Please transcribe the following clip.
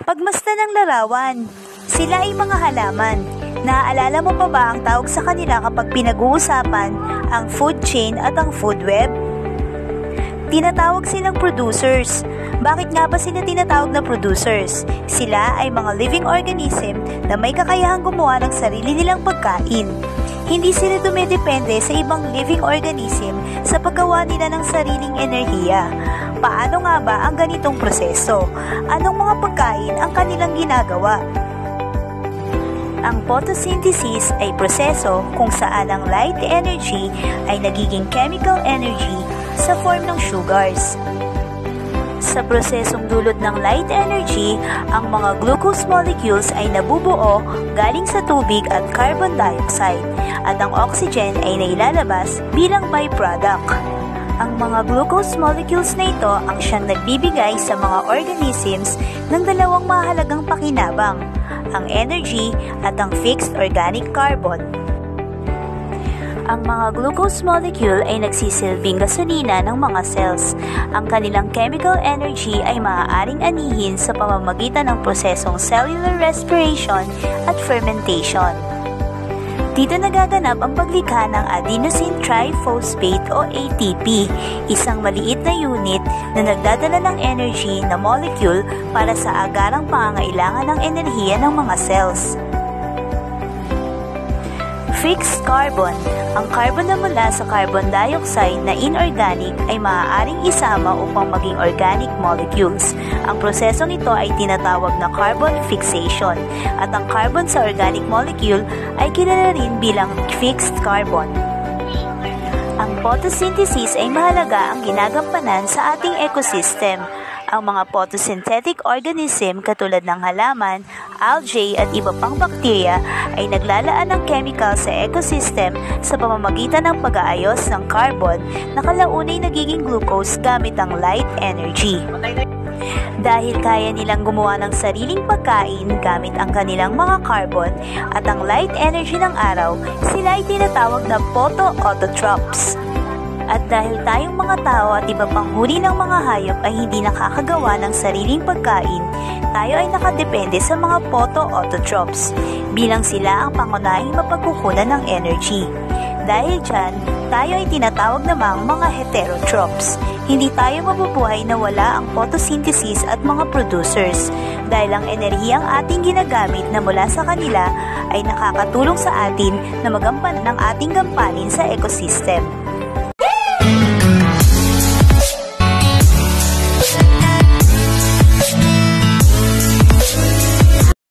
Pagmasdan ng larawan, sila ay mga halaman. Naaalala mo pa ba ang tawag sa kanila kapag pinag-uusapan ang food chain at ang food web? Tinatawag silang producers. Bakit nga ba sila tinatawag na producers? Sila ay mga living organism na may kakayahang gumawa ng sarili nilang pagkain. Hindi sila dumidepende sa ibang living organism sa paggawa nila ng sariling enerhiya. Paano nga ba ang ganitong proseso? Anong mga pagkain ang kanilang ginagawa? Ang photosynthesis ay proseso kung saan ang light energy ay nagiging chemical energy sa form ng sugars. Sa prosesong dulot ng light energy, ang mga glucose molecules ay nabubuo galing sa tubig at carbon dioxide at ang oxygen ay nailalabas bilang byproduct. Ang mga glucose molecules na ito ang siyang nagbibigay sa mga organisms ng dalawang mahalagang pakinabang, ang energy at ang fixed organic carbon. Ang mga glucose molecule ay nagsisilbing gasolina ng mga cells. Ang kanilang chemical energy ay maaaring anihin sa pamamagitan ng prosesong cellular respiration at fermentation. Dito nagaganap ang paglikha ng adenosine triphosphate o ATP, isang maliit na unit na nagdadala ng energy na molecule para sa agarang pangangailangan ng enerhiya ng mga cells. Fixed carbon. Ang carbon na mula sa carbon dioxide na inorganic ay maaaring isama upang maging organic molecules. Ang prosesong ito ay tinatawag na carbon fixation at ang carbon sa organic molecule ay kilala rin bilang fixed carbon. Ang photosynthesis ay mahalaga ang ginagampanan sa ating ecosystem. Ang mga photosynthetic organism katulad ng halaman, algae at iba pang bakterya ay naglalaan ng chemical sa ecosystem sa pamamagitan ng pag-aayos ng carbon na kalaunay nagiging glucose gamit ang light energy. Dahil kaya nilang gumawa ng sariling pagkain gamit ang kanilang mga carbon at ang light energy ng araw, sila ay tinatawag na photoautotrophs. At dahil tayong mga tao at iba pang huri ng mga hayop ay hindi nakakagawa ng sariling pagkain, tayo ay nakadepende sa mga photoautotrophs bilang sila ang pangunahing mapagkukunan ng energy. Dahil dyan, tayo ay tinatawag namang mga heterotrophs. Hindi tayo mabubuhay na wala ang photosynthesis at mga producers dahil ang enerhiyang ating ginagamit na mula sa kanila ay nakakatulong sa atin na magampanan ng ating gampanin sa ecosystem.